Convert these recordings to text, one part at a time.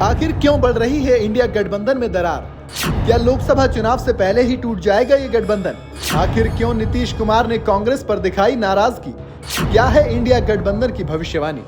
आखिर क्यों बढ़ रही है इंडिया गठबंधन में दरार? क्या लोकसभा चुनाव से पहले ही टूट जाएगा ये गठबंधन? आखिर क्यों नीतीश कुमार ने कांग्रेस पर दिखाई नाराजगी? क्या है इंडिया गठबंधन की भविष्यवाणी?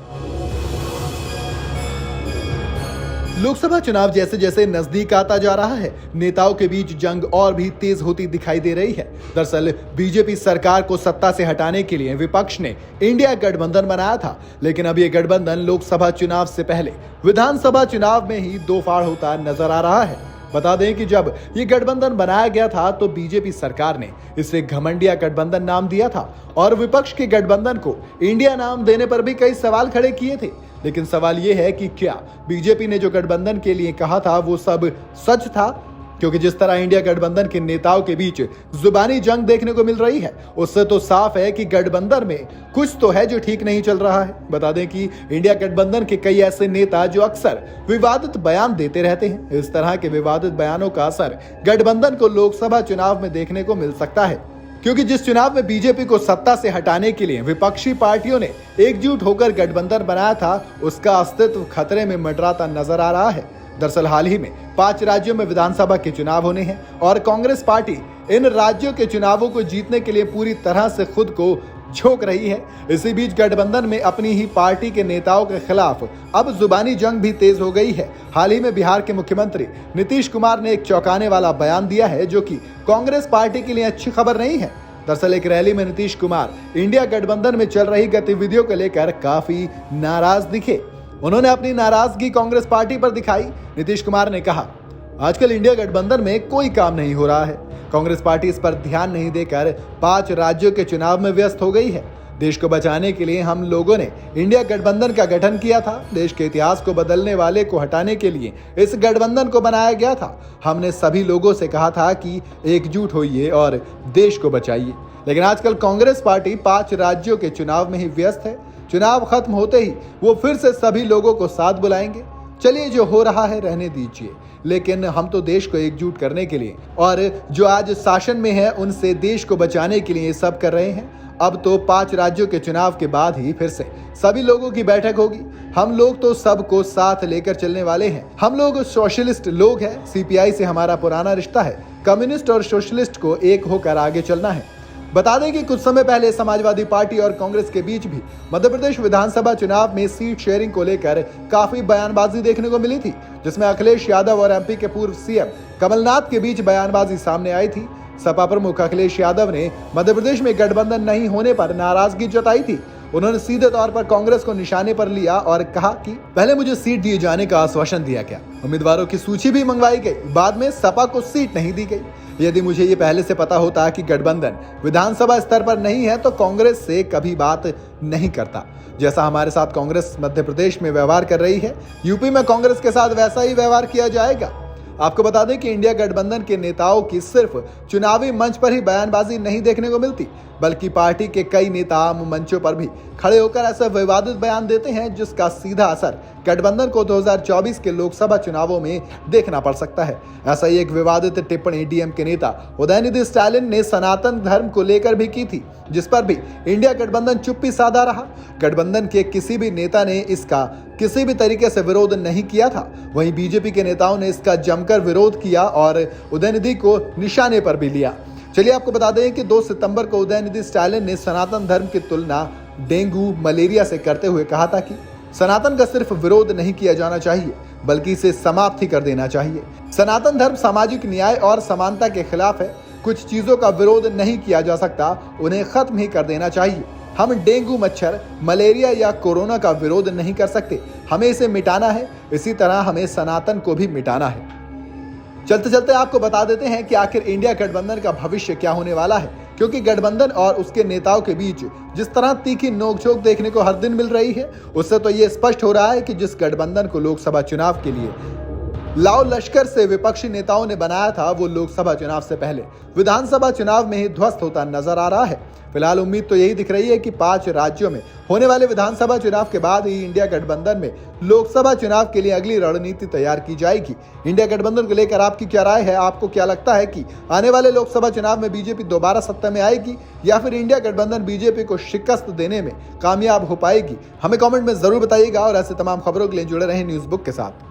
लोकसभा चुनाव जैसे जैसे नजदीक आता जा रहा है, नेताओं के बीच जंग और भी तेज होती दिखाई दे रही है। दरअसल बीजेपी सरकार को सत्ता से हटाने के लिए विपक्ष ने इंडिया गठबंधन बनाया था, लेकिन अब ये गठबंधन लोकसभा चुनाव से पहले विधानसभा चुनाव में ही दो फाड़ होता नजर आ रहा है। बता दें कि जब ये गठबंधन बनाया गया था तो बीजेपी सरकार ने इसे घमंडिया गठबंधन नाम दिया था और विपक्ष के गठबंधन को इंडिया नाम देने पर भी कई सवाल खड़े किए थे। लेकिन सवाल ये है कि क्या बीजेपी ने जो गठबंधन के लिए कहा था वो सब सच था? क्योंकि जिस तरह इंडिया गठबंधन के नेताओं के बीच जुबानी जंग देखने को मिल रही है, उससे तो साफ है कि गठबंधन में कुछ तो है जो ठीक नहीं चल रहा है। बता दें कि इंडिया गठबंधन के कई ऐसे नेता जो अक्सर विवादित बयान देते रहते हैं। इस तरह के विवादित बयानों का असर गठबंधन को लोकसभा चुनाव में देखने को मिल सकता है, क्योंकि जिस चुनाव में बीजेपी को सत्ता से हटाने के लिए विपक्षी पार्टियों ने एकजुट होकर गठबंधन बनाया था, उसका अस्तित्व खतरे में मंडराता नजर आ रहा है। दरअसल हाल ही में 5 राज्यों में विधानसभा के चुनाव होने हैं और कांग्रेस पार्टी इन राज्यों के चुनावों को जीतने के लिए पूरी तरह से खुद को झोंक रही है। इसी बीच गठबंधन में अपनी ही पार्टी के नेताओं के खिलाफ अब जुबानी जंग भी तेज हो गई है। हाल ही में बिहार के मुख्यमंत्री नीतीश कुमार ने एक चौंकाने वाला बयान दिया है, जो कि कांग्रेस पार्टी के लिए अच्छी खबर नहीं है। दरअसल एक रैली में नीतीश कुमार इंडिया गठबंधन में चल रही गतिविधियों को लेकर काफी नाराज दिखे। उन्होंने अपनी नाराजगी कांग्रेस पार्टी पर दिखाई। नीतीश कुमार ने कहा, आजकल इंडिया गठबंधन में कोई काम नहीं हो रहा है। कांग्रेस पार्टी इस पर ध्यान नहीं देकर 5 राज्यों के चुनाव में व्यस्त हो गई है। देश को बचाने के लिए हम लोगों ने इंडिया गठबंधन का गठन किया था। देश के इतिहास को बदलने वाले को हटाने के लिए इस गठबंधन को बनाया गया था। हमने सभी लोगों से कहा था कि एकजुट होइए और देश को बचाइए। लेकिन आजकल कांग्रेस पार्टी 5 राज्यों के चुनाव में ही व्यस्त है। चुनाव खत्म होते ही वो फिर से सभी लोगों को साथ बुलाएंगे। चलिए, जो हो रहा है रहने दीजिए, लेकिन हम तो देश को एकजुट करने के लिए और जो आज शासन में है उनसे देश को बचाने के लिए ये सब कर रहे हैं। अब तो 5 राज्यों के चुनाव के बाद ही फिर से सभी लोगों की बैठक होगी। हम लोग तो सबको साथ लेकर चलने वाले हैं। हम लोग सोशलिस्ट लोग हैं। सीपीआई से हमारा पुराना रिश्ता है। कम्युनिस्ट और सोशलिस्ट को एक होकर आगे चलना है। बता दें कि कुछ समय पहले समाजवादी पार्टी और कांग्रेस के बीच भी मध्य प्रदेश विधानसभा चुनाव में सीट शेयरिंग को लेकर काफी बयानबाजी देखने को मिली थी, जिसमें अखिलेश यादव और एमपी के पूर्व सीएम कमलनाथ के बीच बयानबाजी सामने आई थी। सपा प्रमुख अखिलेश यादव ने मध्य प्रदेश में गठबंधन नहीं होने पर नाराजगी जताई थी। उन्होंने सीधे तौर पर कांग्रेस को निशाने पर लिया और कहा कि पहले मुझे सीट दिए जाने का आश्वासन दिया गया, उम्मीदवारों की सूची भी मंगवाई गई, बाद में सपा को सीट नहीं दी गई। यदि मुझे ये पहले से पता होता कि गठबंधन विधानसभा स्तर पर नहीं है तो कांग्रेस से कभी बात नहीं करता। जैसा हमारे साथ कांग्रेस मध्य प्रदेश में व्यवहार कर रही है, यूपी में कांग्रेस के साथ वैसा ही व्यवहार किया जाएगा। आपको बता दें कि इंडिया गठबंधन के नेताओं की सिर्फ चुनावी मंच पर ही बयानबाजी नहीं देखने को मिलती, बल्कि पार्टी के कई नेता आम मंचों पर भी खड़े होकर ऐसे विवादित बयान देते हैं, जिसका सीधा असर गठबंधन को 2024 के लोकसभा चुनावों में देखना पड़ सकता है। ऐसा ही एक विवादित टिप्पणी डीएम के नेता उदयनिधि स्टालिन ने सनातन धर्म को लेकर भी की थी, जिस पर भी इंडिया गठबंधन चुप्पी साधा रहा। गठबंधन के किसी भी नेता ने इसका किसी भी तरीके से विरोध नहीं किया था। वहीं बीजेपी के नेताओं ने इसका जमकर विरोध किया और उदयनिधि को निशाने पर भी लिया। चलिए आपको बता दें कि 2 सितंबर को उदयनिधि स्टालिन ने सनातन धर्म की तुलना डेंगू मलेरिया से करते हुए कहा था कि सनातन का सिर्फ विरोध नहीं किया जाना चाहिए, बल्कि इसे समाप्त ही कर देना चाहिए। सनातन धर्म सामाजिक न्याय और समानता के खिलाफ है। कुछ चीजों का विरोध नहीं किया जा सकता, उन्हें खत्म ही कर देना चाहिए। हम डेंगू, मच्छर, मलेरिया या कोरोना का विरोध नहीं कर सकते, हमें इसे मिटाना है। इसी तरह हमें सनातन को भी मिटाना है। चलते चलते आपको बता देते हैं कि आखिर इंडिया गठबंधन का भविष्य क्या होने वाला है, क्योंकि गठबंधन और उसके नेताओं के बीच जिस तरह तीखी नोकझोंक देखने को हर दिन मिल रही है, उससे तो ये स्पष्ट हो रहा है कि जिस गठबंधन को लोकसभा चुनाव के लिए लाओ लश्कर से विपक्षी नेताओं ने बनाया था, वो लोकसभा चुनाव से पहले विधानसभा चुनाव में ही ध्वस्त होता नजर आ रहा है। फिलहाल उम्मीद तो यही दिख रही है कि 5 राज्यों में होने वाले विधानसभा चुनाव के बाद ही इंडिया गठबंधन में लोकसभा चुनाव के लिए अगली रणनीति तैयार की जाएगी। इंडिया गठबंधन को लेकर आपकी क्या राय है? आपको क्या लगता है कि आने वाले लोकसभा चुनाव में बीजेपी दोबारा सत्ता में आएगी या फिर इंडिया गठबंधन बीजेपी को शिकस्त देने में कामयाब हो पाएगी? हमें कमेंट में जरूर बताइएगा और ऐसे तमाम खबरों के लिए जुड़े रहें न्यूज़ बुक के साथ।